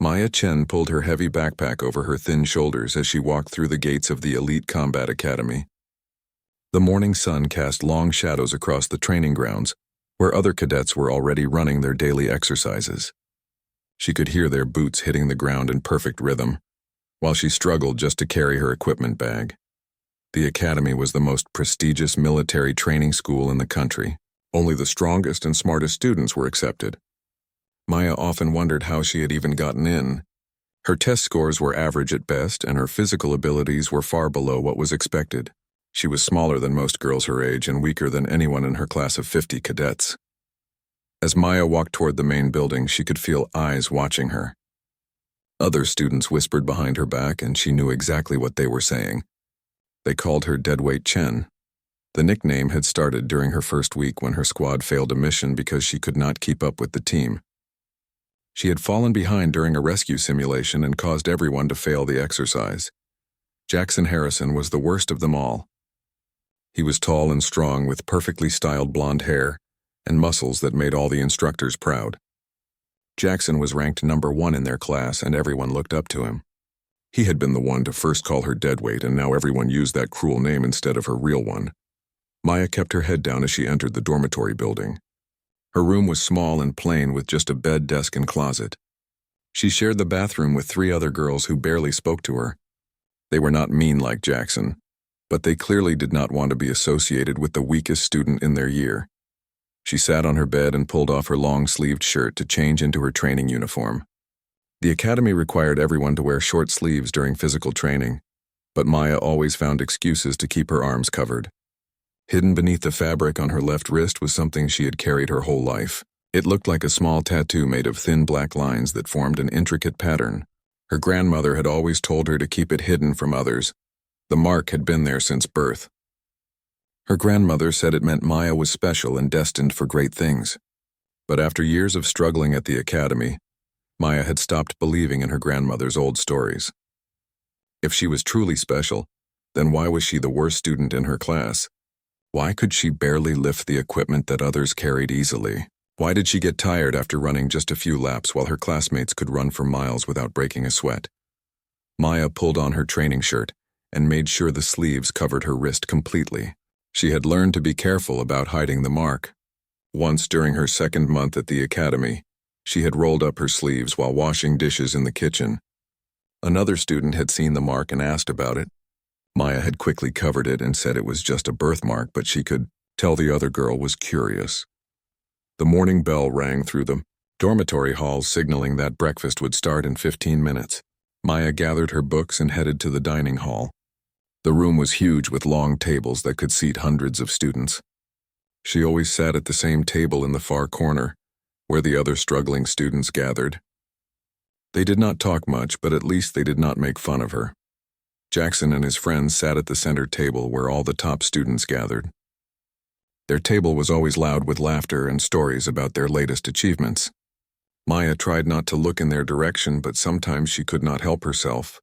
Maya Chen pulled her heavy backpack over her thin shoulders as she walked through the gates of the elite combat academy. The morning sun cast long shadows across the training grounds, where other cadets were already running their daily exercises. She could hear their boots hitting the ground in perfect rhythm, while she struggled just to carry her equipment bag. The academy was the most prestigious military training school in the country. Only the strongest and smartest students were accepted. Maya often wondered how she had even gotten in. Her test scores were average at best, and her physical abilities were far below what was expected. She was smaller than most girls her age and weaker than anyone in her class of 50 cadets. As Maya walked toward the main building, she could feel eyes watching her. Other students whispered behind her back, and she knew exactly what they were saying. They called her Deadweight Chen. The nickname had started during her first week when her squad failed a mission because she could not keep up with the team. She had fallen behind during a rescue simulation and caused everyone to fail the exercise. Jackson Harrison was the worst of them all. He was tall and strong with perfectly styled blonde hair and muscles that made all the instructors proud. Jackson was ranked number 1 in their class, and everyone looked up to him. He had been the one to first call her Deadweight, and now everyone used that cruel name instead of her real one. Maya kept her head down as she entered the dormitory building. Her room was small and plain with just a bed, desk, and closet. She shared the bathroom with 3 other girls who barely spoke to her. They were not mean like Jackson, but they clearly did not want to be associated with the weakest student in their year. She sat on her bed and pulled off her long-sleeved shirt to change into her training uniform. The academy required everyone to wear short sleeves during physical training, but Maya always found excuses to keep her arms covered. Hidden beneath the fabric on her left wrist was something she had carried her whole life. It looked like a small tattoo made of thin black lines that formed an intricate pattern. Her grandmother had always told her to keep it hidden from others. The mark had been there since birth. Her grandmother said it meant Maya was special and destined for great things. But after years of struggling at the academy, Maya had stopped believing in her grandmother's old stories. If she was truly special, then why was she the worst student in her class? Why could she barely lift the equipment that others carried easily? Why did she get tired after running just a few laps while her classmates could run for miles without breaking a sweat? Maya pulled on her training shirt and made sure the sleeves covered her wrist completely. She had learned to be careful about hiding the mark. Once during her second month at the academy, she had rolled up her sleeves while washing dishes in the kitchen. Another student had seen the mark and asked about it. Maya had quickly covered it and said it was just a birthmark, but she could tell the other girl was curious. The morning bell rang through the dormitory halls, signaling that breakfast would start in 15 minutes. Maya gathered her books and headed to the dining hall. The room was huge with long tables that could seat hundreds of students. She always sat at the same table in the far corner, where the other struggling students gathered. They did not talk much, but at least they did not make fun of her. Jackson and his friends sat at the center table where all the top students gathered. Their table was always loud with laughter and stories about their latest achievements. Maya tried not to look in their direction, but sometimes she could not help herself.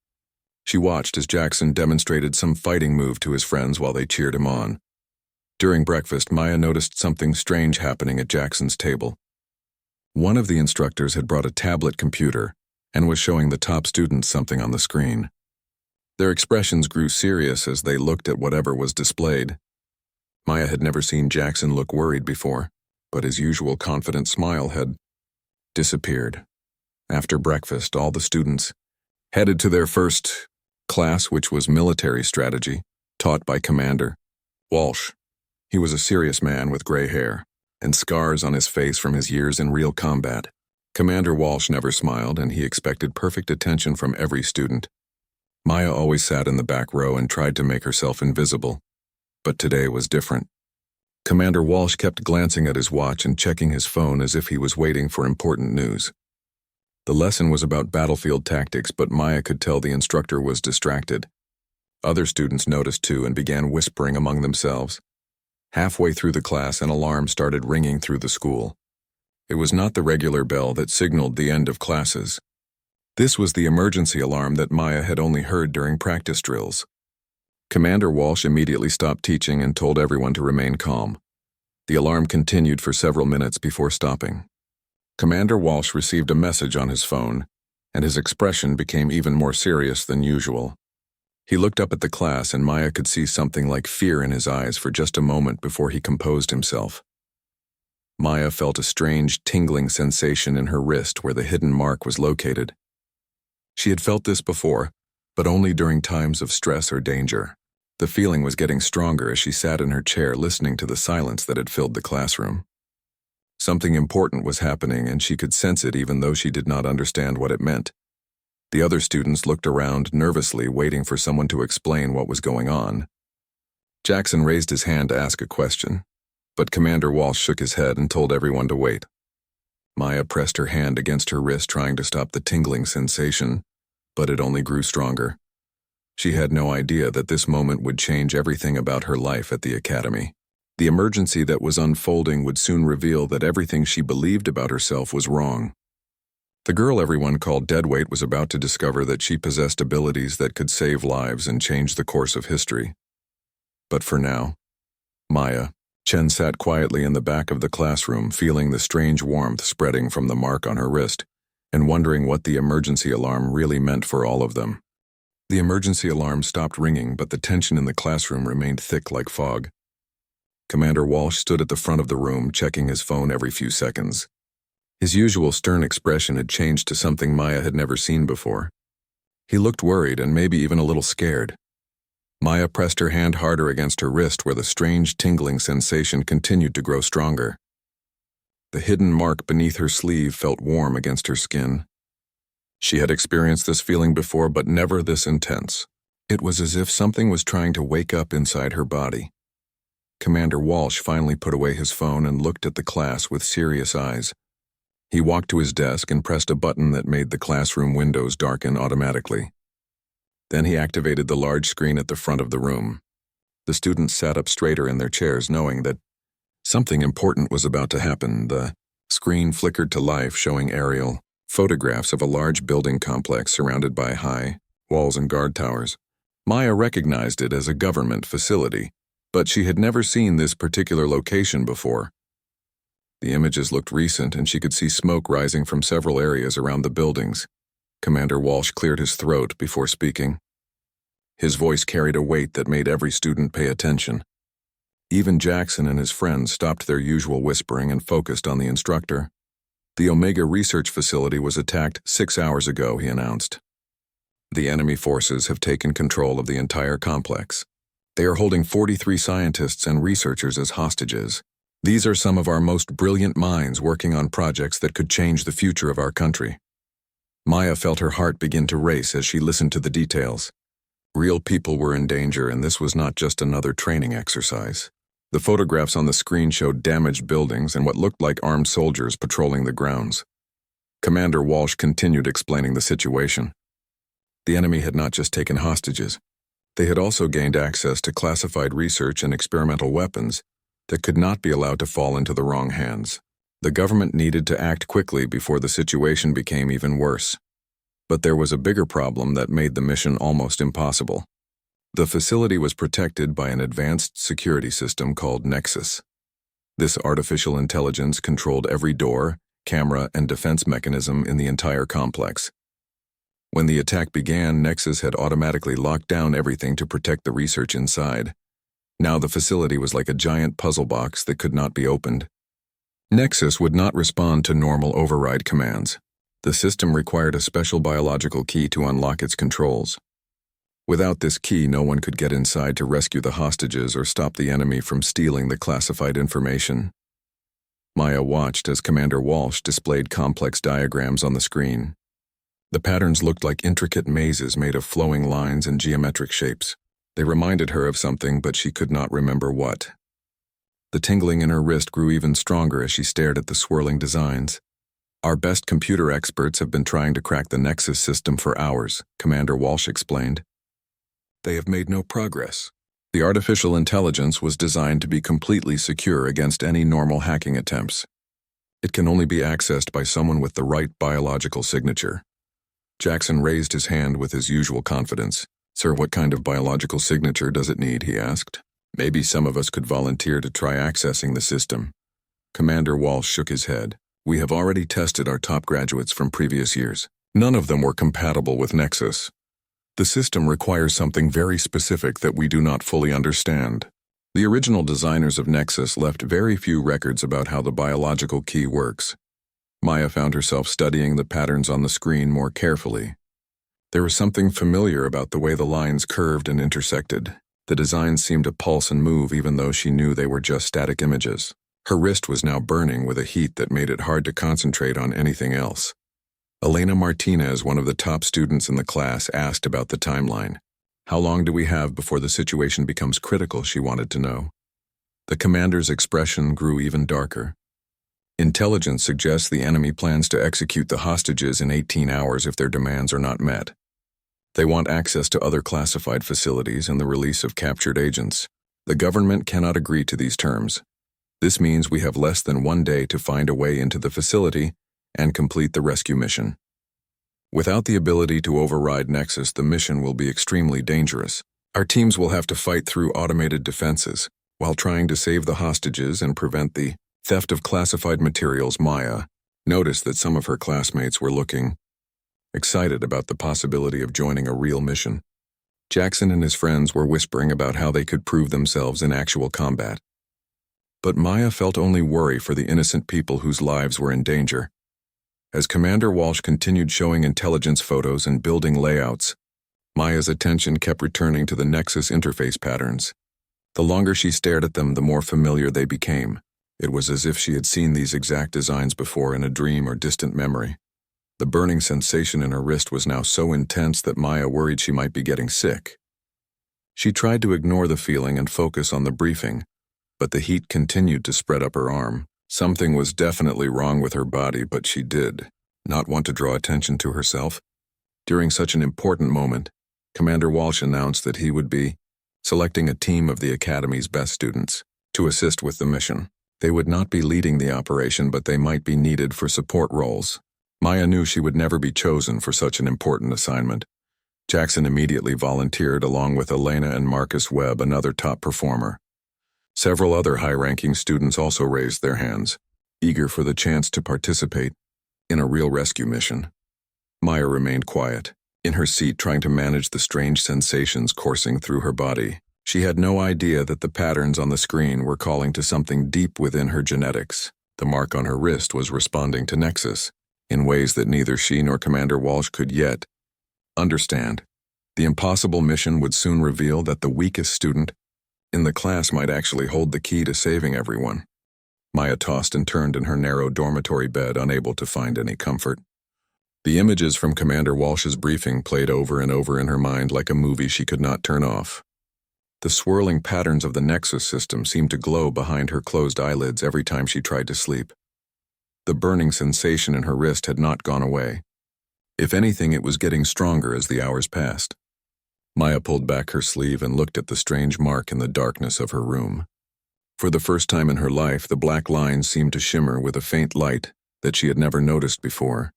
She watched as Jackson demonstrated some fighting move to his friends while they cheered him on. During breakfast, Maya noticed something strange happening at Jackson's table. One of the instructors had brought a tablet computer and was showing the top students something on the screen. Their expressions grew serious as they looked at whatever was displayed. Maya had never seen Jackson look worried before, but his usual confident smile had disappeared. After breakfast, all the students headed to their first class, which was military strategy, taught by Commander Walsh. He was a serious man with gray hair and scars on his face from his years in real combat. Commander Walsh never smiled, and he expected perfect attention from every student. Maya always sat in the back row and tried to make herself invisible. But today was different. Commander Walsh kept glancing at his watch and checking his phone as if he was waiting for important news. The lesson was about battlefield tactics, but Maya could tell the instructor was distracted. Other students noticed too and began whispering among themselves. Halfway through the class, an alarm started ringing through the school. It was not the regular bell that signaled the end of classes. This was the emergency alarm that Maya had only heard during practice drills. Commander Walsh immediately stopped teaching and told everyone to remain calm. The alarm continued for several minutes before stopping. Commander Walsh received a message on his phone. and his expression became even more serious than usual. He looked up at the class, and Maya could see something like fear in his eyes for just a moment before he composed himself. Maya felt a strange, tingling sensation in her wrist where the hidden mark was located. She had felt this before, but only during times of stress or danger. The feeling was getting stronger as she sat in her chair listening to the silence that had filled the classroom. Something important was happening, and she could sense it even though she did not understand what it meant. The other students looked around nervously, waiting for someone to explain what was going on. Jackson raised his hand to ask a question, but Commander Walsh shook his head and told everyone to wait. Maya pressed her hand against her wrist, trying to stop the tingling sensation, but it only grew stronger. She had no idea that this moment would change everything about her life at the academy. The emergency that was unfolding would soon reveal that everything she believed about herself was wrong. The girl everyone called Deadweight was about to discover that she possessed abilities that could save lives and change the course of history. But for now, Maya, Chen sat quietly in the back of the classroom, feeling the strange warmth spreading from the mark on her wrist, and wondering what the emergency alarm really meant for all of them. The emergency alarm stopped ringing, but the tension in the classroom remained thick like fog. Commander Walsh stood at the front of the room, checking his phone every few seconds. His usual stern expression had changed to something Maya had never seen before. He looked worried and maybe even a little scared. Maya pressed her hand harder against her wrist, where the strange tingling sensation continued to grow stronger. The hidden mark beneath her sleeve felt warm against her skin. She had experienced this feeling before, but never this intense. It was as if something was trying to wake up inside her body. Commander Walsh finally put away his phone and looked at the class with serious eyes. He walked to his desk and pressed a button that made the classroom windows darken automatically. Then he activated the large screen at the front of the room. The students sat up straighter in their chairs, knowing that something important was about to happen. The screen flickered to life, showing aerial photographs of a large building complex surrounded by high walls and guard towers. Maya recognized it as a government facility, but she had never seen this particular location before. The images looked recent, and she could see smoke rising from several areas around the buildings. Commander Walsh cleared his throat before speaking. His voice carried a weight that made every student pay attention. Even Jackson and his friends stopped their usual whispering and focused on the instructor. The Omega Research Facility was attacked 6 hours ago, he announced. The enemy forces have taken control of the entire complex. They are holding 43 scientists and researchers as hostages. These are some of our most brilliant minds working on projects that could change the future of our country. Maya felt her heart begin to race as she listened to the details. Real people were in danger, and this was not just another training exercise. The photographs on the screen showed damaged buildings and what looked like armed soldiers patrolling the grounds. Commander Walsh continued explaining the situation. The enemy had not just taken hostages. They had also gained access to classified research and experimental weapons that could not be allowed to fall into the wrong hands. The government needed to act quickly before the situation became even worse. But there was a bigger problem that made the mission almost impossible. The facility was protected by an advanced security system called Nexus. This artificial intelligence controlled every door, camera, and defense mechanism in the entire complex. When the attack began, Nexus had automatically locked down everything to protect the research inside. Now the facility was like a giant puzzle box that could not be opened. Nexus would not respond to normal override commands. The system required a special biological key to unlock its controls. Without this key, no one could get inside to rescue the hostages or stop the enemy from stealing the classified information. Maya watched as Commander Walsh displayed complex diagrams on the screen. The patterns looked like intricate mazes made of flowing lines and geometric shapes. They reminded her of something, but she could not remember what. The tingling in her wrist grew even stronger as she stared at the swirling designs. Our best computer experts have been trying to crack the Nexus system for hours, Commander Walsh explained. They have made no progress. The artificial intelligence was designed to be completely secure against any normal hacking attempts. It can only be accessed by someone with the right biological signature. Jackson raised his hand with his usual confidence. "Sir, what kind of biological signature does it need?" he asked. "Maybe some of us could volunteer to try accessing the system." Commander Walsh shook his head. "We have already tested our top graduates from previous years. None of them were compatible with Nexus. The system requires something very specific that we do not fully understand. The original designers of Nexus left very few records about how the biological key works. Maya found herself studying the patterns on the screen more carefully. There was something familiar about the way the lines curved and intersected. The designs seemed to pulse and move even though she knew they were just static images. Her wrist was now burning with a heat that made it hard to concentrate on anything else. Elena Martinez, one of the top students in the class, asked about the timeline. How long do we have before the situation becomes critical, she wanted to know. The commander's expression grew even darker. Intelligence suggests the enemy plans to execute the hostages in 18 hours if their demands are not met. They want access to other classified facilities and the release of captured agents. The government cannot agree to these terms. This means we have less than 1 day to find a way into the facility and complete the rescue mission. Without the ability to override Nexus, the mission will be extremely dangerous. Our teams will have to fight through automated defenses while trying to save the hostages and prevent the theft of classified materials. Maya noticed that some of her classmates were looking excited about the possibility of joining a real mission. Jackson and his friends were whispering about how they could prove themselves in actual combat. But Maya felt only worry for the innocent people whose lives were in danger. As Commander Walsh continued showing intelligence photos and building layouts, Maya's attention kept returning to the Nexus interface patterns. The longer she stared at them, the more familiar they became. It was as if she had seen these exact designs before in a dream or distant memory. The burning sensation in her wrist was now so intense that Maya worried she might be getting sick. She tried to ignore the feeling and focus on the briefing, but the heat continued to spread up her arm. Something was definitely wrong with her body, but she did not want to draw attention to herself. During such an important moment, Commander Walsh announced that he would be selecting a team of the Academy's best students to assist with the mission. They would not be leading the operation, but they might be needed for support roles. Maya knew she would never be chosen for such an important assignment. Jackson immediately volunteered along with Elena and Marcus Webb, another top performer. Several other high-ranking students also raised their hands, eager for the chance to participate in a real rescue mission. Maya remained quiet, in her seat trying to manage the strange sensations coursing through her body. She had no idea that the patterns on the screen were calling to something deep within her genetics. The mark on her wrist was responding to Nexus in ways that neither she nor Commander Walsh could yet understand. The impossible mission would soon reveal that the weakest student in the class might actually hold the key to saving everyone. Maya tossed and turned in her narrow dormitory bed, unable to find any comfort. The images from Commander Walsh's briefing played over and over in her mind like a movie she could not turn off. The swirling patterns of the Nexus system seemed to glow behind her closed eyelids every time she tried to sleep. The burning sensation in her wrist had not gone away. If anything, it was getting stronger as the hours passed. Maya pulled back her sleeve and looked at the strange mark in the darkness of her room. For the first time in her life, the black lines seemed to shimmer with a faint light that she had never noticed before.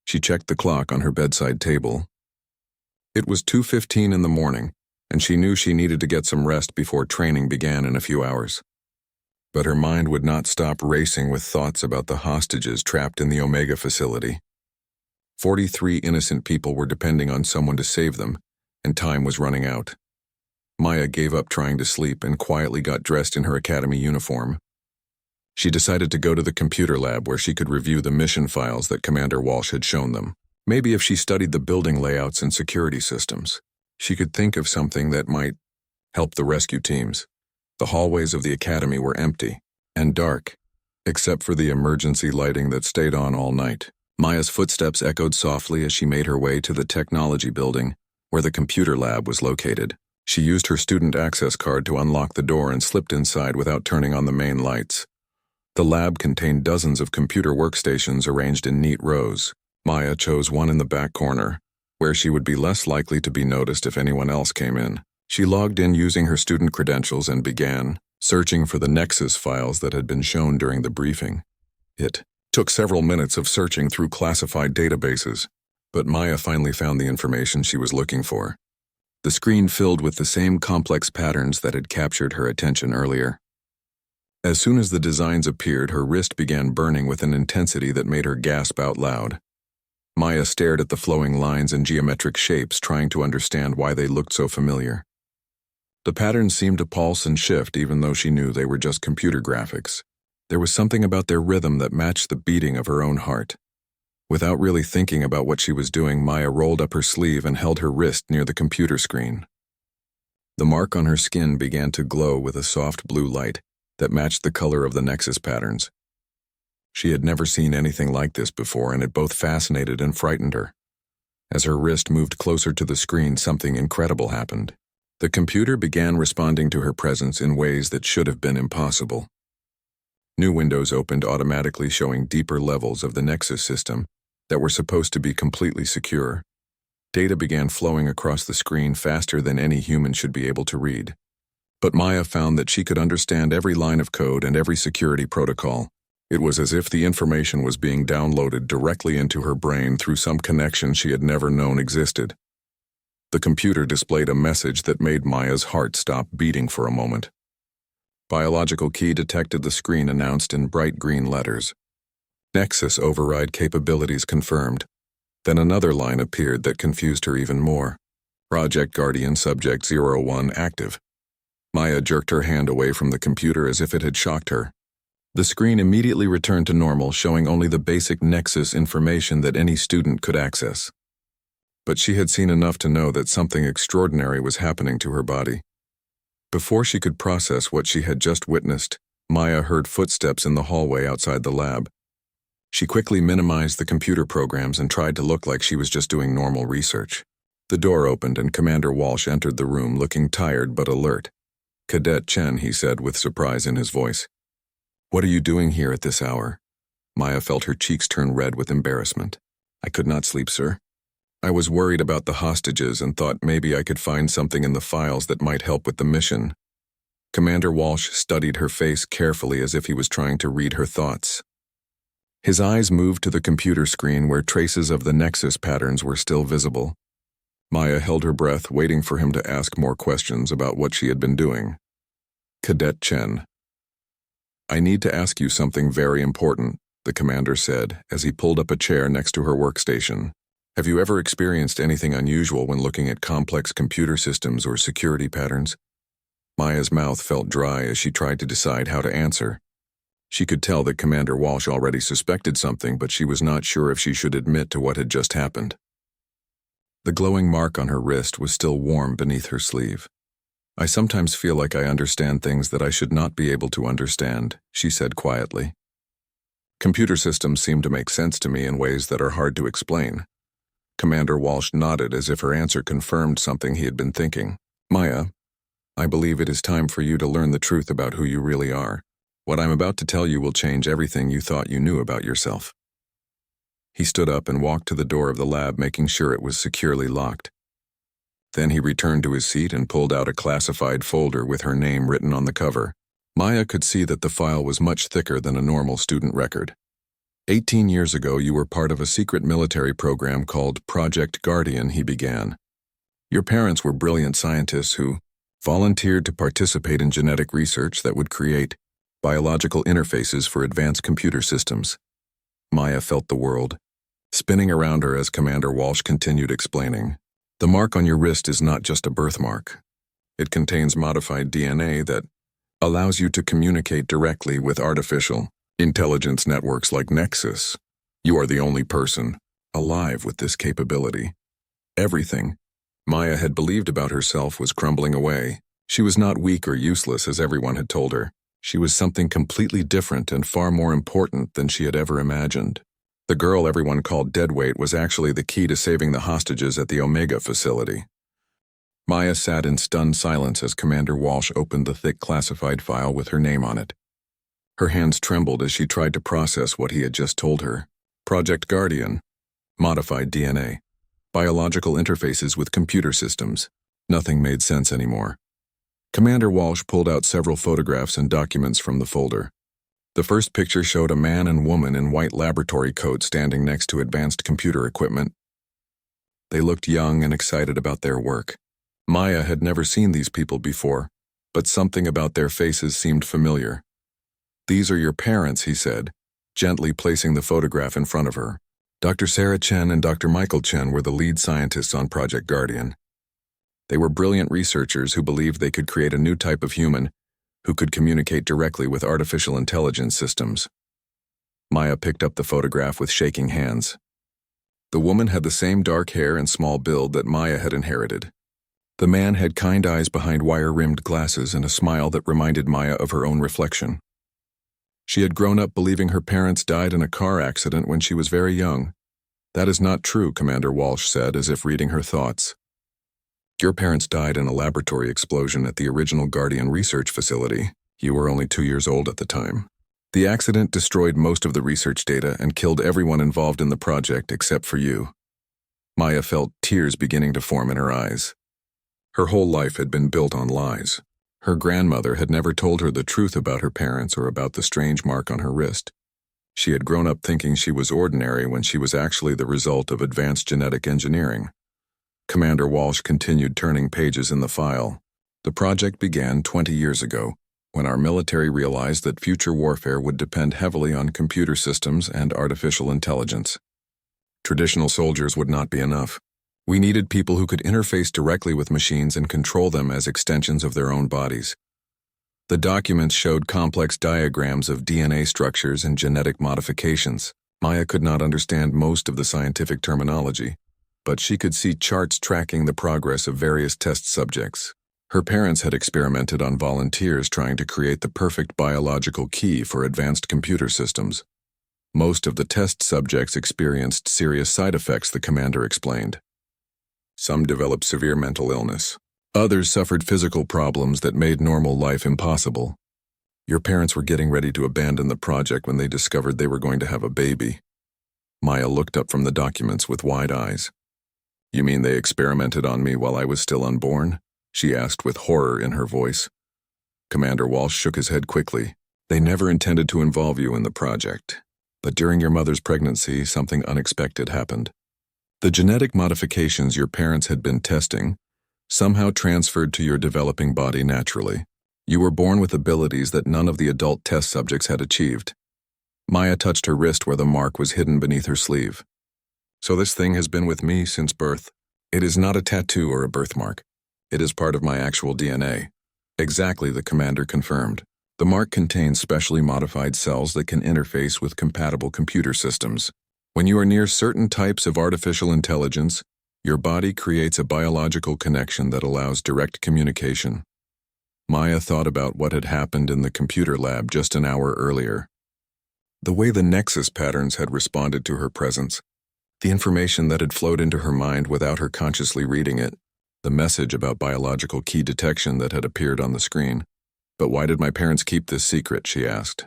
She checked the clock on her bedside table. It was 2:15 in the morning, and she knew she needed to get some rest before training began in a few hours. But her mind would not stop racing with thoughts about the hostages trapped in the Omega facility. 43 innocent people were depending on someone to save them, and time was running out. Maya gave up trying to sleep and quietly got dressed in her academy uniform. She decided to go to the computer lab where she could review the mission files that Commander Walsh had shown them. Maybe if she studied the building layouts and security systems, she could think of something that might help the rescue teams. The hallways of the academy were empty and dark, except for the emergency lighting that stayed on all night. Maya's footsteps echoed softly as she made her way to the technology building, where the computer lab was located. She used her student access card to unlock the door and slipped inside without turning on the main lights. The lab contained dozens of computer workstations arranged in neat rows. Maya chose one in the back corner, where she would be less likely to be noticed if anyone else came in. She logged in using her student credentials and began searching for the Nexus files that had been shown during the briefing. It took several minutes of searching through classified databases, but Maya finally found the information she was looking for. The screen filled with the same complex patterns that had captured her attention earlier. As soon as the designs appeared, her wrist began burning with an intensity that made her gasp out loud. Maya stared at the flowing lines and geometric shapes, trying to understand why they looked so familiar. The patterns seemed to pulse and shift even though she knew they were just computer graphics. There was something about their rhythm that matched the beating of her own heart. Without really thinking about what she was doing, Maya rolled up her sleeve and held her wrist near the computer screen. The mark on her skin began to glow with a soft blue light that matched the color of the nexus patterns. She had never seen anything like this before, and it both fascinated and frightened her. As her wrist moved closer to the screen, something incredible happened. The computer began responding to her presence in ways that should have been impossible. New windows opened automatically, showing deeper levels of the nexus system that were supposed to be completely secure. Data began flowing across the screen faster than any human should be able to read. But Maya found that she could understand every line of code and every security protocol. It was as if the information was being downloaded directly into her brain through some connection she had never known existed. The computer displayed a message that made Maya's heart stop beating for a moment. Biological key detected, the screen announced in bright green letters. Nexus override capabilities confirmed. Then another line appeared that confused her even more. Project Guardian Subject 01 active. Maya jerked her hand away from the computer as if it had shocked her. The screen immediately returned to normal, showing only the basic Nexus information that any student could access. But she had seen enough to know that something extraordinary was happening to her body. Before she could process what she had just witnessed, Maya heard footsteps in the hallway outside the lab. She quickly minimized the computer programs and tried to look like she was just doing normal research. The door opened and Commander Walsh entered the room, looking tired but alert. "Cadet Chen," he said with surprise in his voice. "What are you doing here at this hour?" Maya felt her cheeks turn red with embarrassment. "I could not sleep, sir. I was worried about the hostages and thought maybe I could find something in the files that might help with the mission." Commander Walsh studied her face carefully as if he was trying to read her thoughts. His eyes moved to the computer screen where traces of the Nexus patterns were still visible. Maya held her breath, waiting for him to ask more questions about what she had been doing. "Cadet Chen, I need to ask you something very important," the commander said as he pulled up a chair next to her workstation. "Have you ever experienced anything unusual when looking at complex computer systems or security patterns?" Maya's mouth felt dry as she tried to decide how to answer. She could tell that Commander Walsh already suspected something, but she was not sure if she should admit to what had just happened. The glowing mark on her wrist was still warm beneath her sleeve. "I sometimes feel like I understand things that I should not be able to understand," she said quietly. "Computer systems seem to make sense to me in ways that are hard to explain." Commander Walsh nodded as if her answer confirmed something he had been thinking. "Maya, I believe it is time for you to learn the truth about who you really are. What I'm about to tell you will change everything you thought you knew about yourself." He stood up and walked to the door of the lab, making sure it was securely locked. Then he returned to his seat and pulled out a classified folder with her name written on the cover. Maya could see that the file was much thicker than a normal student record. 18 years ago, you were part of a secret military program called Project Guardian, he began. Your parents were brilliant scientists who volunteered to participate in genetic research that would create biological interfaces for advanced computer systems. Maya felt the world spinning around her as Commander Walsh continued explaining. "The mark on your wrist is not just a birthmark. It contains modified DNA that allows you to communicate directly with artificial intelligence networks like Nexus. You are the only person alive with this capability." Everything Maya had believed about herself was crumbling away. She was not weak or useless as everyone had told her. She was something completely different and far more important than she had ever imagined. The girl everyone called Deadweight was actually the key to saving the hostages at the Omega facility. Maya sat in stunned silence as Commander Walsh opened the thick classified file with her name on it. Her hands trembled as she tried to process what he had just told her. Project Guardian, modified DNA, biological interfaces with computer systems. Nothing made sense anymore. Commander Walsh pulled out several photographs and documents from the folder. The first picture showed a man and woman in white laboratory coats standing next to advanced computer equipment. They looked young and excited about their work. Maya had never seen these people before, but something about their faces seemed familiar. "These are your parents," he said, gently placing the photograph in front of her. Dr. Sarah Chen and Dr. Michael Chen were the lead scientists on Project Guardian. They were brilliant researchers who believed they could create a new type of human who could communicate directly with artificial intelligence systems. Maya picked up the photograph with shaking hands. The woman had the same dark hair and small build that Maya had inherited. The man had kind eyes behind wire-rimmed glasses and a smile that reminded Maya of her own reflection. She had grown up believing her parents died in a car accident when she was very young. "That is not true," Commander Walsh said, as if reading her thoughts. "Your parents died in a laboratory explosion at the original Guardian research facility. You were only 2 years old at the time. The accident destroyed most of the research data and killed everyone involved in the project except for you." Maya felt tears beginning to form in her eyes. Her whole life had been built on lies. Her grandmother had never told her the truth about her parents or about the strange mark on her wrist. She had grown up thinking she was ordinary when she was actually the result of advanced genetic engineering. Commander Walsh continued turning pages in the file. The project began 20 years ago, when our military realized that future warfare would depend heavily on computer systems and artificial intelligence. Traditional soldiers would not be enough. We needed people who could interface directly with machines and control them as extensions of their own bodies. The documents showed complex diagrams of DNA structures and genetic modifications. Maya could not understand most of the scientific terminology, but she could see charts tracking the progress of various test subjects. Her parents had experimented on volunteers trying to create the perfect biological key for advanced computer systems. Most of the test subjects experienced serious side effects, the commander explained. Some developed severe mental illness. Others suffered physical problems that made normal life impossible. Your parents were getting ready to abandon the project when they discovered they were going to have a baby. Maya looked up from the documents with wide eyes. "You mean they experimented on me while I was still unborn?" she asked with horror in her voice. Commander Walsh shook his head quickly. "They never intended to involve you in the project. But during your mother's pregnancy, something unexpected happened. The genetic modifications your parents had been testing somehow transferred to your developing body naturally. You were born with abilities that none of the adult test subjects had achieved." Maya touched her wrist where the mark was hidden beneath her sleeve. "So this thing has been with me since birth. It is not a tattoo or a birthmark. It is part of my actual DNA." "Exactly," the commander confirmed. "The mark contains specially modified cells that can interface with compatible computer systems. When you are near certain types of artificial intelligence, your body creates a biological connection that allows direct communication." Maya thought about what had happened in the computer lab just an hour earlier. The way the nexus patterns had responded to her presence, the information that had flowed into her mind without her consciously reading it, the message about biological key detection that had appeared on the screen. "But why did my parents keep this secret?" she asked.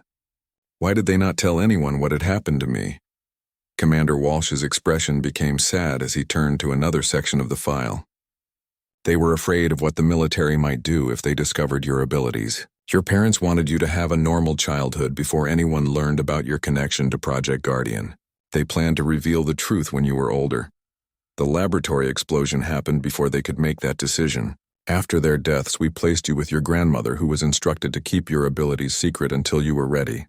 "Why did they not tell anyone what had happened to me?" Commander Walsh's expression became sad as he turned to another section of the file. "They were afraid of what the military might do if they discovered your abilities. Your parents wanted you to have a normal childhood before anyone learned about your connection to Project Guardian. They planned to reveal the truth when you were older. The laboratory explosion happened before they could make that decision. After their deaths, we placed you with your grandmother, who was instructed to keep your abilities secret until you were ready.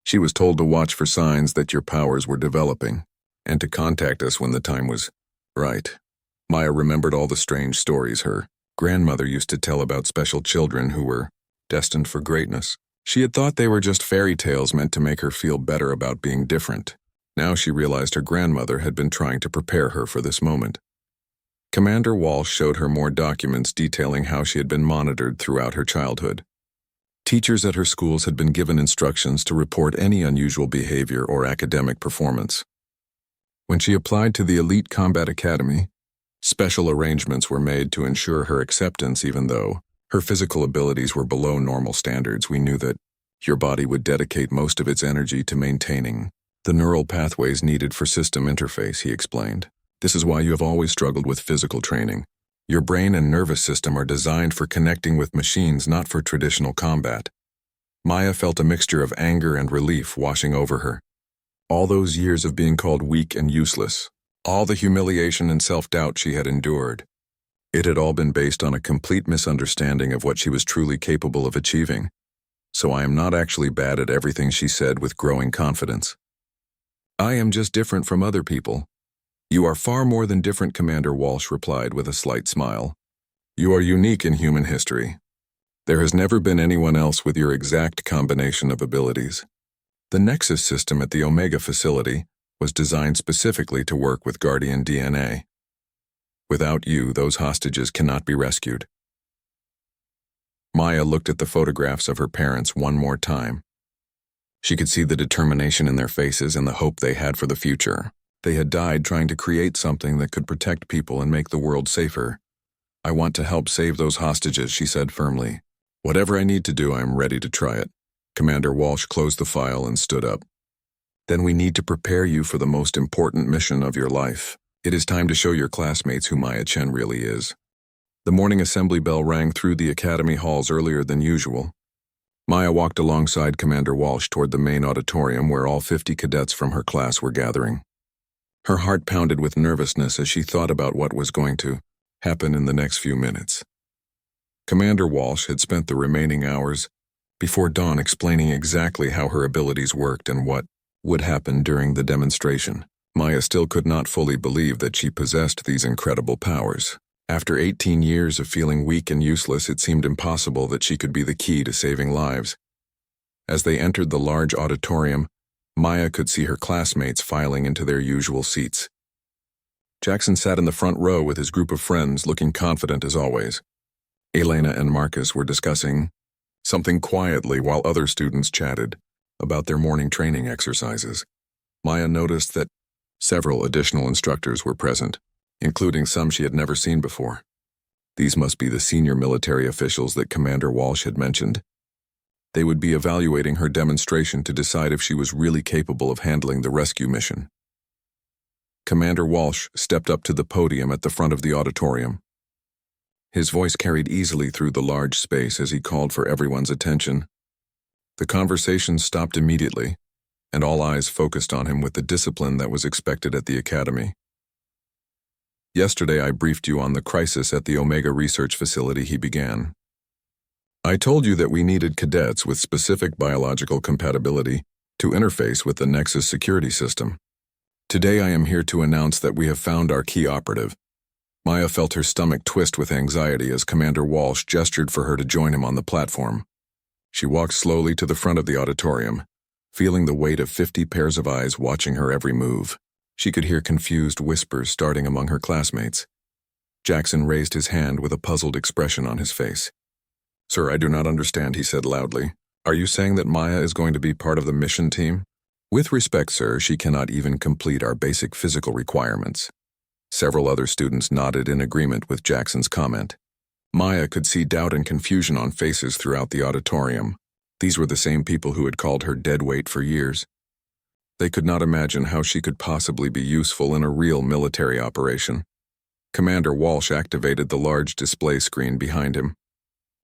She was told to watch for signs that your powers were developing, and to contact us when the time was right." Maya remembered all the strange stories her grandmother used to tell about special children who were destined for greatness. She had thought they were just fairy tales meant to make her feel better about being different. Now she realized her grandmother had been trying to prepare her for this moment. Commander Walsh showed her more documents detailing how she had been monitored throughout her childhood. Teachers at her schools had been given instructions to report any unusual behavior or academic performance. When she applied to the Elite Combat Academy, special arrangements were made to ensure her acceptance. Even though her physical abilities were below normal standards, we knew that your body would dedicate most of its energy to maintaining the neural pathways needed for system interface, he explained. "This is why you have always struggled with physical training. Your brain and nervous system are designed for connecting with machines, not for traditional combat." Maya felt a mixture of anger and relief washing over her. All those years of being called weak and useless, all the humiliation and self-doubt she had endured, it had all been based on a complete misunderstanding of what she was truly capable of achieving. "So I am not actually bad at everything," she said with growing confidence. I am just different from other people. You are far more than different, Commander Walsh replied with a slight smile. You are unique in human history. There has never been anyone else with your exact combination of abilities. The Nexus system at the Omega facility was designed specifically to work with Guardian DNA. Without you, those hostages cannot be rescued. Maya looked at the photographs of her parents one more time. She could see the determination in their faces and the hope they had for the future. They had died trying to create something that could protect people and make the world safer. I want to help save those hostages, she said firmly. Whatever I need to do, I am ready to try it. Commander Walsh closed the file and stood up. Then we need to prepare you for the most important mission of your life. It is time to show your classmates who Maya Chen really is. The morning assembly bell rang through the academy halls earlier than usual. Maya walked alongside Commander Walsh toward the main auditorium where all 50 cadets from her class were gathering. Her heart pounded with nervousness as she thought about what was going to happen in the next few minutes. Commander Walsh had spent the remaining hours before dawn explaining exactly how her abilities worked and what would happen during the demonstration. Maya still could not fully believe that she possessed these incredible powers. After 18 years of feeling weak and useless, it seemed impossible that she could be the key to saving lives. As they entered the large auditorium, Maya could see her classmates filing into their usual seats. Jackson sat in the front row with his group of friends, looking confident as always. Elena and Marcus were discussing something quietly while other students chatted about their morning training exercises. Maya noticed that several additional instructors were present, including some she had never seen before. These must be the senior military officials that Commander Walsh had mentioned. They would be evaluating her demonstration to decide if she was really capable of handling the rescue mission. Commander Walsh stepped up to the podium at the front of the auditorium. His voice carried easily through the large space as he called for everyone's attention. The conversation stopped immediately, and all eyes focused on him with the discipline that was expected at the academy. Yesterday I briefed you on the crisis at the Omega research facility, he began. I told you that we needed cadets with specific biological compatibility to interface with the Nexus security system. Today I am here to announce that we have found our key operative. Maya felt her stomach twist with anxiety as Commander Walsh gestured for her to join him on the platform. She walked slowly to the front of the auditorium, feeling the weight of 50 pairs of eyes watching her every move. She could hear confused whispers starting among her classmates. Jackson raised his hand with a puzzled expression on his face. Sir, I do not understand, he said loudly. Are you saying that Maya is going to be part of the mission team? With respect, sir, she cannot even complete our basic physical requirements. Several other students nodded in agreement with Jackson's comment. Maya could see doubt and confusion on faces throughout the auditorium. These were the same people who had called her Deadweight for years. They could not imagine how she could possibly be useful in a real military operation. Commander Walsh activated the large display screen behind him.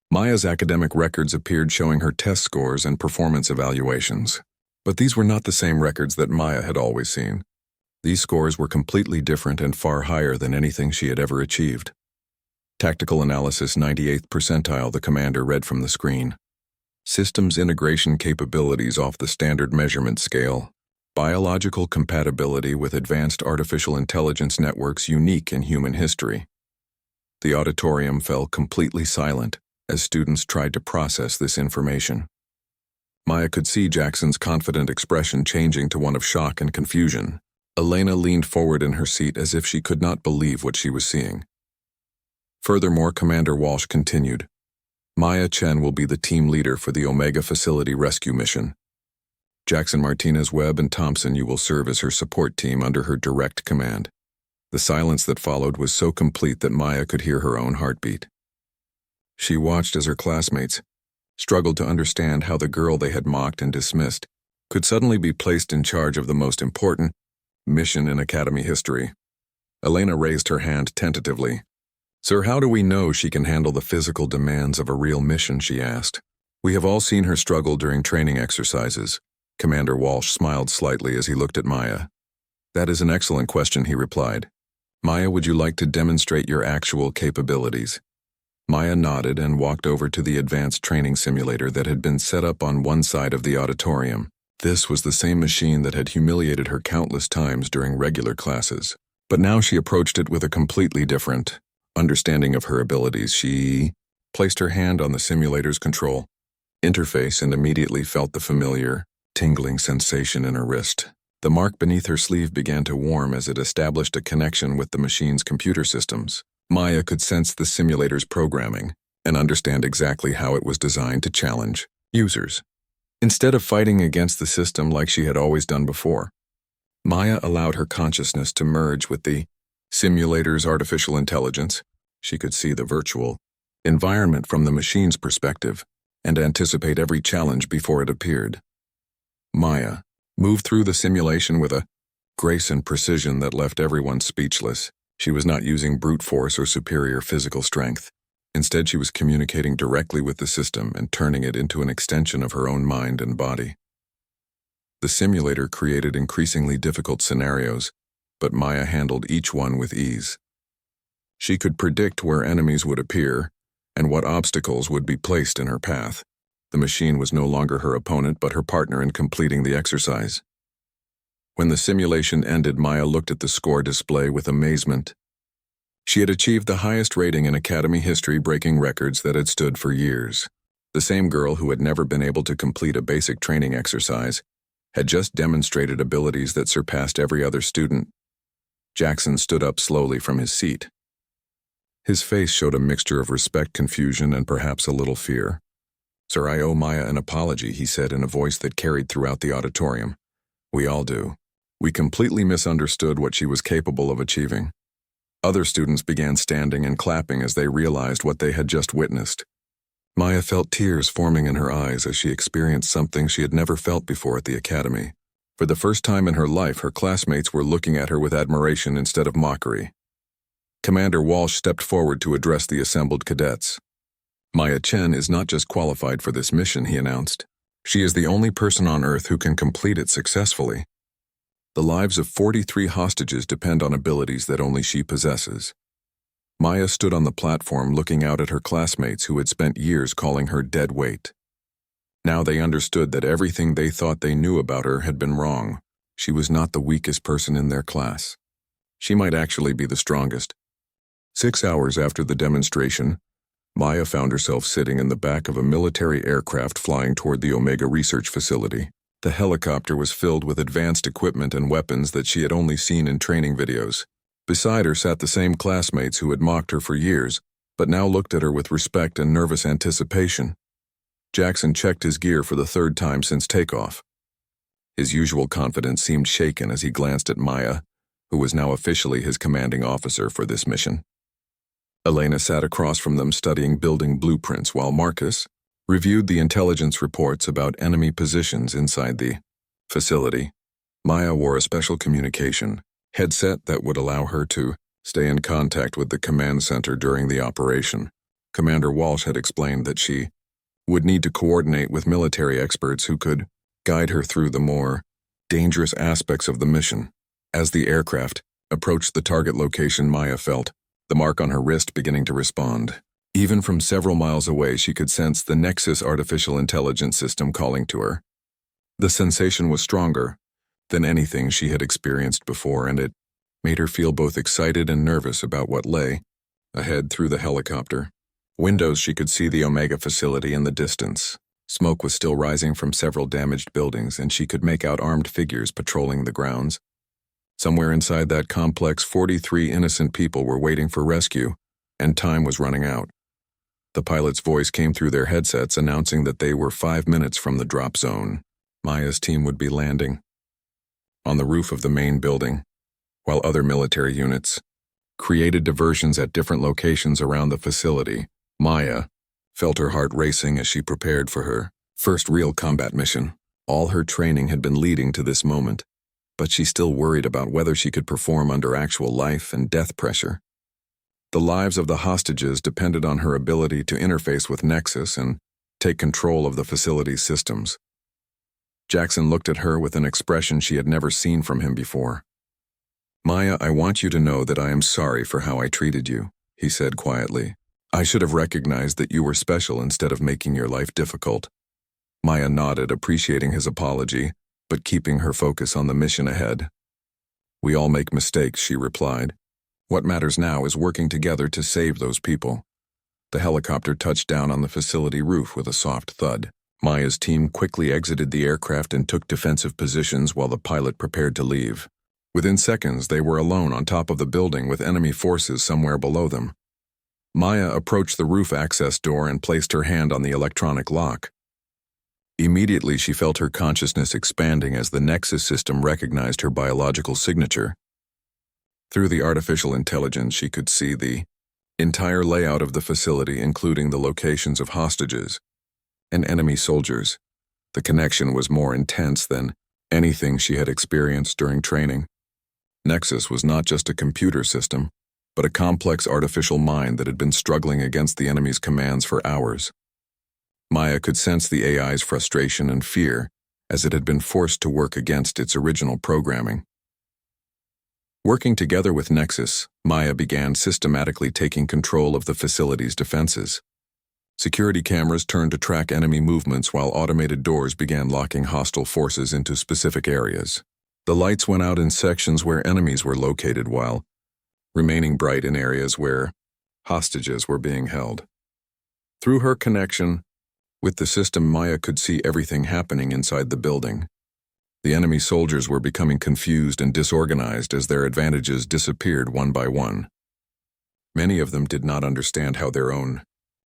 Maya's academic records appeared showing her test scores and performance evaluations. But these were not the same records that Maya had always seen. These scores were completely different and far higher than anything she had ever achieved. Tactical analysis 98th percentile, the commander read from the screen. Systems integration capabilities off the standard measurement scale. Biological compatibility with advanced artificial intelligence networks unique in human history. The auditorium fell completely silent as students tried to process this information. Maya could see Jackson's confident expression changing to one of shock and confusion. Elena leaned forward in her seat as if she could not believe what she was seeing. Furthermore, Commander Walsh continued, Maya Chen will be the team leader for the Omega facility rescue mission. Jackson, Martinez, Webb, and Thompson, you will serve as her support team under her direct command. The silence that followed was so complete that Maya could hear her own heartbeat. She watched as her classmates struggled to understand how the girl they had mocked and dismissed could suddenly be placed in charge of the most important mission in Academy history. Elena raised her hand tentatively. Sir, how do we know she can handle the physical demands of a real mission, she asked. We have all seen her struggle during training exercises. Commander Walsh smiled slightly as he looked at Maya. That is an excellent question, he replied. Maya, would you like to demonstrate your actual capabilities? Maya nodded and walked over to the advanced training simulator that had been set up on one side of the auditorium. This was the same machine that had humiliated her countless times during regular classes. But now she approached it with a completely different understanding of her abilities. She placed her hand on the simulator's control interface and immediately felt the familiar, tingling sensation in her wrist. The mark beneath her sleeve began to warm as it established a connection with the machine's computer systems. Maya could sense the simulator's programming and understand exactly how it was designed to challenge users. Instead of fighting against the system like she had always done before, Maya allowed her consciousness to merge with the simulator's artificial intelligence. She could see the virtual environment from the machine's perspective and anticipate every challenge before it appeared. Maya moved through the simulation with a grace and precision that left everyone speechless. She was not using brute force or superior physical strength. Instead, she was communicating directly with the system and turning it into an extension of her own mind and body. The simulator created increasingly difficult scenarios, but Maya handled each one with ease. She could predict where enemies would appear and what obstacles would be placed in her path. The machine was no longer her opponent but her partner in completing the exercise. When the simulation ended, Maya looked at the score display with amazement. She had achieved the highest rating in Academy history, breaking records that had stood for years. The same girl who had never been able to complete a basic training exercise had just demonstrated abilities that surpassed every other student. Jackson stood up slowly from his seat. His face showed a mixture of respect, confusion, and perhaps a little fear. "Sir, I owe Maya an apology," he said in a voice that carried throughout the auditorium. "We all do. We completely misunderstood what she was capable of achieving." Other students began standing and clapping as they realized what they had just witnessed. Maya felt tears forming in her eyes as she experienced something she had never felt before at the academy. For the first time in her life, her classmates were looking at her with admiration instead of mockery. Commander Walsh stepped forward to address the assembled cadets. "Maya Chen is not just qualified for this mission," he announced. "She is the only person on Earth who can complete it successfully. The lives of 43 hostages depend on abilities that only she possesses." Maya stood on the platform looking out at her classmates who had spent years calling her Deadweight. Now they understood that everything they thought they knew about her had been wrong. She was not the weakest person in their class. She might actually be the strongest. 6 hours after the demonstration, Maya found herself sitting in the back of a military aircraft flying toward the Omega Research Facility. The helicopter was filled with advanced equipment and weapons that she had only seen in training videos. Beside her sat the same classmates who had mocked her for years, but now looked at her with respect and nervous anticipation. Jackson checked his gear for the third time since takeoff. His usual confidence seemed shaken as he glanced at Maya, who was now officially his commanding officer for this mission. Elena sat across from them studying building blueprints while Marcus reviewed the intelligence reports about enemy positions inside the facility. Maya wore a special communication headset that would allow her to stay in contact with the command center during the operation. Commander Walsh had explained that she would need to coordinate with military experts who could guide her through the more dangerous aspects of the mission. As the aircraft approached the target location, Maya felt the mark on her wrist beginning to respond. Even from several miles away, she could sense the Nexus artificial intelligence system calling to her. The sensation was stronger than anything she had experienced before, and it made her feel both excited and nervous about what lay ahead through the helicopter. Windows, she could see the Omega facility in the distance. Smoke was still rising from several damaged buildings, and she could make out armed figures patrolling the grounds. Somewhere inside that complex, 43 innocent people were waiting for rescue, and time was running out. The pilot's voice came through their headsets announcing that they were 5 minutes from the drop zone. Maya's team would be landing on the roof of the main building, while other military units created diversions at different locations around the facility. Maya felt her heart racing as she prepared for her first real combat mission. All her training had been leading to this moment, but she still worried about whether she could perform under actual life and death pressure. The lives of the hostages depended on her ability to interface with Nexus and take control of the facility's systems. Jackson looked at her with an expression she had never seen from him before. "Maya, I want you to know that I am sorry for how I treated you," he said quietly. "I should have recognized that you were special instead of making your life difficult." Maya nodded, appreciating his apology, but keeping her focus on the mission ahead. "We all make mistakes," she replied. "What matters now is working together to save those people." The helicopter touched down on the facility roof with a soft thud. Maya's team quickly exited the aircraft and took defensive positions while the pilot prepared to leave. Within seconds, they were alone on top of the building with enemy forces somewhere below them. Maya approached the roof access door and placed her hand on the electronic lock. Immediately, she felt her consciousness expanding as the Nexus system recognized her biological signature. Through the artificial intelligence, she could see the entire layout of the facility, including the locations of hostages and enemy soldiers. The connection was more intense than anything she had experienced during training. Nexus was not just a computer system, but a complex artificial mind that had been struggling against the enemy's commands for hours. Maya could sense the AI's frustration and fear as it had been forced to work against its original programming. Working together with Nexus, Maya began systematically taking control of the facility's defenses. Security cameras turned to track enemy movements while automated doors began locking hostile forces into specific areas. The lights went out in sections where enemies were located while remaining bright in areas where hostages were being held. Through her connection with the system, Maya could see everything happening inside the building. The enemy soldiers were becoming confused and disorganized as their advantages disappeared one by one. Many of them did not understand how their own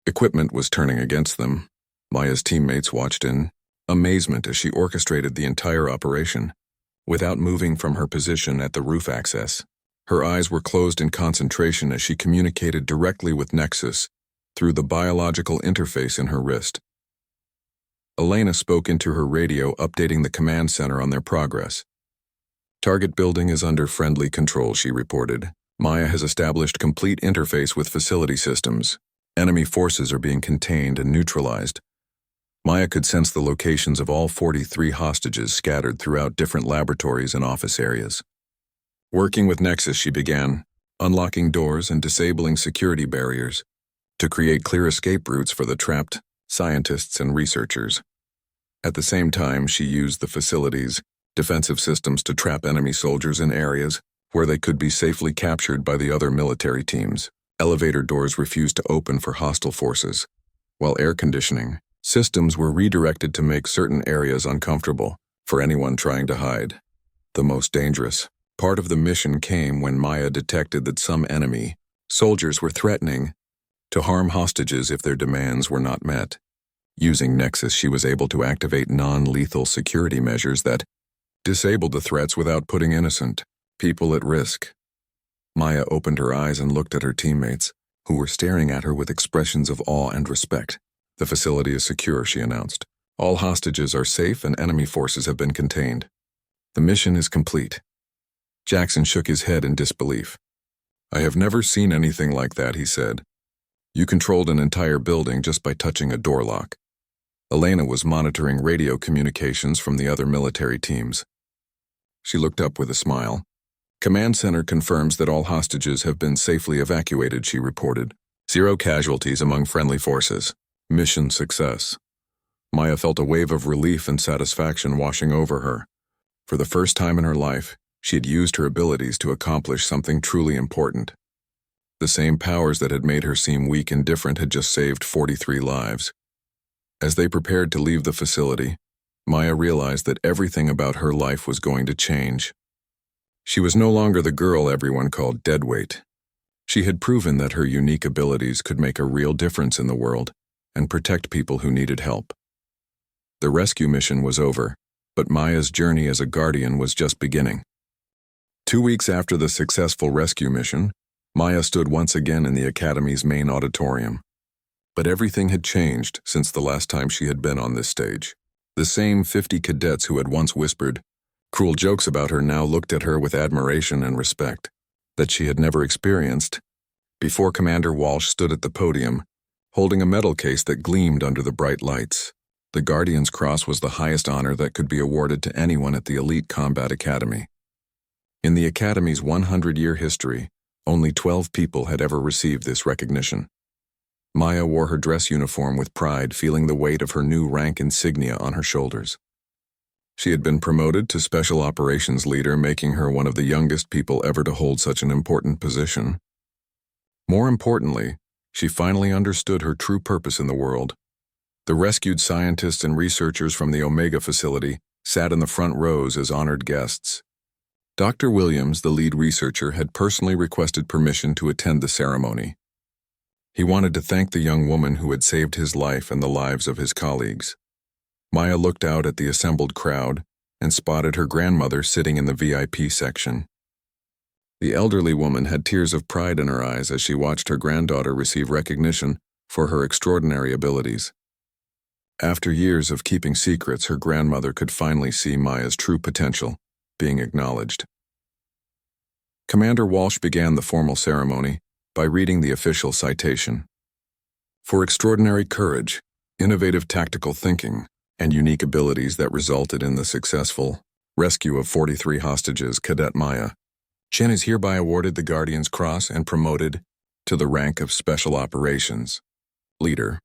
equipment was turning against them. Maya's teammates watched in amazement as she orchestrated the entire operation, without moving from her position at the roof access. Her eyes were closed in concentration as she communicated directly with Nexus through the biological interface in her wrist. Elena spoke into her radio, updating the command center on their progress. "Target building is under friendly control," she reported. "Maya has established complete interface with facility systems. Enemy forces are being contained and neutralized." Maya could sense the locations of all 43 hostages scattered throughout different laboratories and office areas. Working with Nexus, she began unlocking doors and disabling security barriers to create clear escape routes for the trapped scientists and researchers. At the same time, she used the facility's defensive systems to trap enemy soldiers in areas where they could be safely captured by the other military teams. Elevator doors refused to open for hostile forces, while air conditioning systems were redirected to make certain areas uncomfortable for anyone trying to hide. The most dangerous part of the mission came when Maya detected that some enemy soldiers were threatening to harm hostages if their demands were not met. Using Nexus, she was able to activate non-lethal security measures that disabled the threats without putting innocent people at risk. Maya opened her eyes and looked at her teammates, who were staring at her with expressions of awe and respect. "The facility is secure," she announced. "All hostages are safe and enemy forces have been contained. The mission is complete." Jackson shook his head in disbelief. "I have never seen anything like that," he said. "You controlled an entire building just by touching a door lock." Elena was monitoring radio communications from the other military teams. She looked up with a smile. "Command Center confirms that all hostages have been safely evacuated," she reported. "0 casualties among friendly forces. Mission success." Maya felt a wave of relief and satisfaction washing over her. For the first time in her life, she had used her abilities to accomplish something truly important. The same powers that had made her seem weak and different had just saved 43 lives. As they prepared to leave the facility, Maya realized that everything about her life was going to change. She was no longer the girl everyone called Deadweight. She had proven that her unique abilities could make a real difference in the world and protect people who needed help. The rescue mission was over, but Maya's journey as a guardian was just beginning. 2 weeks after the successful rescue mission, Maya stood once again in the Academy's main auditorium. But everything had changed since the last time she had been on this stage. The same 50 cadets who had once whispered cruel jokes about her now looked at her with admiration and respect that she had never experienced. Before Commander Walsh stood at the podium, holding a medal case that gleamed under the bright lights. The Guardian's Cross was the highest honor that could be awarded to anyone at the Elite Combat Academy. In the Academy's 100-year history, only 12 people had ever received this recognition. Maya wore her dress uniform with pride, feeling the weight of her new rank insignia on her shoulders. She had been promoted to Special Operations Leader, making her one of the youngest people ever to hold such an important position. More importantly, she finally understood her true purpose in the world. The rescued scientists and researchers from the Omega facility sat in the front rows as honored guests. Dr. Williams, the lead researcher, had personally requested permission to attend the ceremony. He wanted to thank the young woman who had saved his life and the lives of his colleagues. Maya looked out at the assembled crowd and spotted her grandmother sitting in the VIP section. The elderly woman had tears of pride in her eyes as she watched her granddaughter receive recognition for her extraordinary abilities. After years of keeping secrets, her grandmother could finally see Maya's true potential being acknowledged. Commander Walsh began the formal ceremony by reading the official citation. For extraordinary courage, innovative tactical thinking, and unique abilities that resulted in the successful rescue of 43 hostages, Cadet Maya Chen is hereby awarded the Guardian's Cross and promoted to the rank of Special Operations Leader.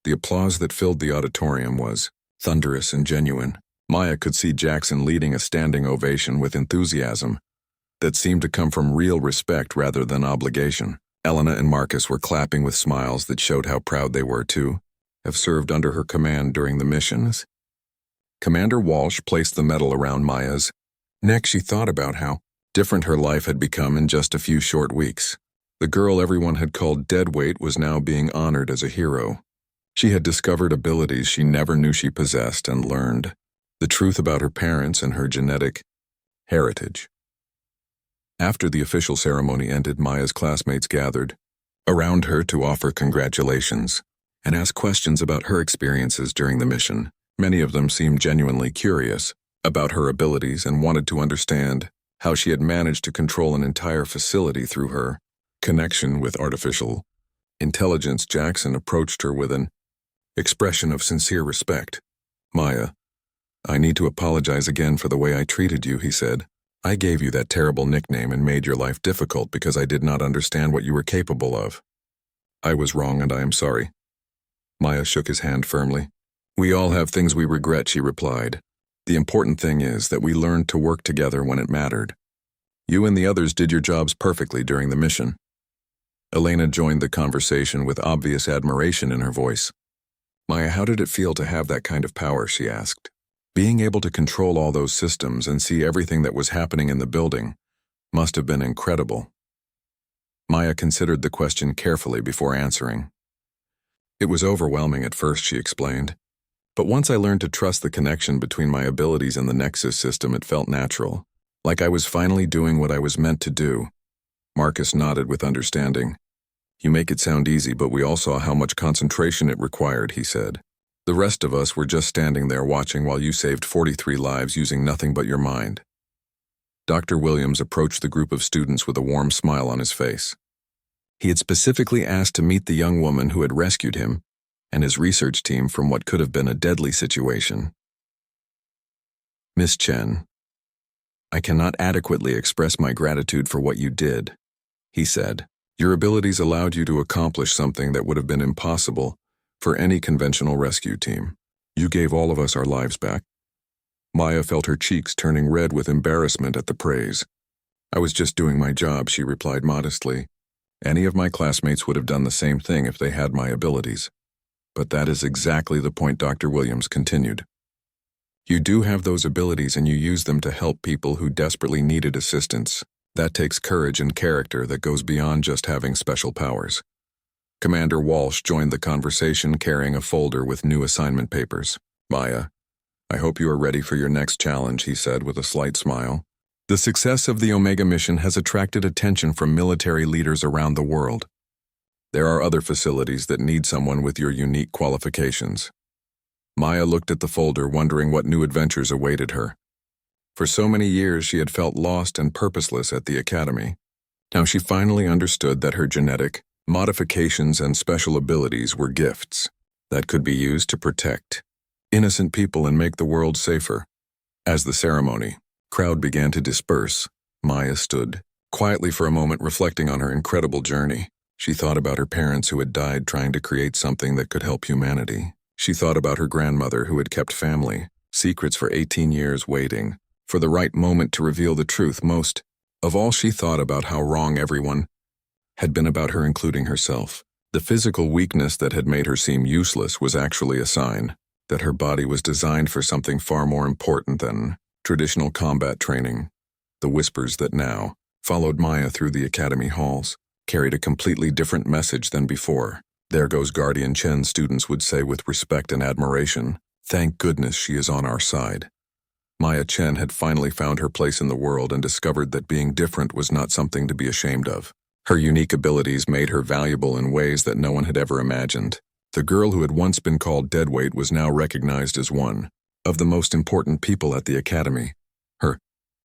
The applause that filled the auditorium was thunderous and genuine. Maya could see Jackson leading a standing ovation with enthusiasm that seemed to come from real respect rather than obligation. Elena and Marcus were clapping with smiles that showed how proud they were to have served under her command during the missions. Commander Walsh placed the medal around Maya's neck. She thought about how different her life had become in just a few short weeks. The girl everyone had called Deadweight was now being honored as a hero. She had discovered abilities she never knew she possessed and learned the truth about her parents and her genetic heritage. After the official ceremony ended, Maya's classmates gathered around her to offer congratulations and ask questions about her experiences during the mission. Many of them seemed genuinely curious about her abilities and wanted to understand how she had managed to control an entire facility through her connection with artificial intelligence. Jackson approached her with an expression of sincere respect. Maya, I need to apologize again for the way I treated you, he said. I gave you that terrible nickname and made your life difficult because I did not understand what you were capable of. I was wrong and I am sorry. Maya shook his hand firmly. We all have things we regret, she replied. The important thing is that we learned to work together when it mattered. You and the others did your jobs perfectly during the mission. Elena joined the conversation with obvious admiration in her voice. Maya, how did it feel to have that kind of power, she asked. Being able to control all those systems and see everything that was happening in the building must have been incredible. Maya considered the question carefully before answering. It was overwhelming at first, she explained. But once I learned to trust the connection between my abilities and the Nexus system, it felt natural, like I was finally doing what I was meant to do. Marcus nodded with understanding. You make it sound easy, but we all saw how much concentration it required, he said. The rest of us were just standing there watching while you saved 43 lives using nothing but your mind. Dr. Williams approached the group of students with a warm smile on his face. He had specifically asked to meet the young woman who had rescued him and his research team from what could have been a deadly situation. Miss Chen, I cannot adequately express my gratitude for what you did, he said. Your abilities allowed you to accomplish something that would have been impossible for any conventional rescue team. You gave all of us our lives back. Maya felt her cheeks turning red with embarrassment at the praise. I was just doing my job, she replied modestly. Any of my classmates would have done the same thing if they had my abilities. But that is exactly the point, Dr. Williams continued. You do have those abilities and you use them to help people who desperately needed assistance. That takes courage and character that goes beyond just having special powers. Commander Walsh joined the conversation carrying a folder with new assignment papers. Maya, I hope you are ready for your next challenge, he said with a slight smile. The success of the Omega mission has attracted attention from military leaders around the world. There are other facilities that need someone with your unique qualifications. Maya looked at the folder, wondering what new adventures awaited her. For so many years, she had felt lost and purposeless at the academy. Now she finally understood that her genetic modifications and special abilities were gifts that could be used to protect innocent people and make the world safer. As the ceremony crowd began to disperse, Maya stood quietly for a moment, reflecting on her incredible journey. She thought about her parents who had died trying to create something that could help humanity. She thought about her grandmother who had kept family secrets for 18 years waiting, for the right moment to reveal the truth. Most of all, she thought about how wrong everyone had been about her, including herself. The physical weakness that had made her seem useless was actually a sign that her body was designed for something far more important than traditional combat training. The whispers that now followed Maya through the academy halls carried a completely different message than before. "There goes Guardian Chen," students would say with respect and admiration. "Thank goodness she is on our side." Maya Chen had finally found her place in the world and discovered that being different was not something to be ashamed of. Her unique abilities made her valuable in ways that no one had ever imagined. The girl who had once been called Deadweight was now recognized as one of the most important people at the academy. Her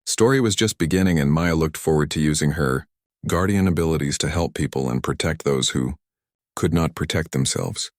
story was just beginning, and Maya looked forward to using her guardian abilities to help people and protect those who could not protect themselves.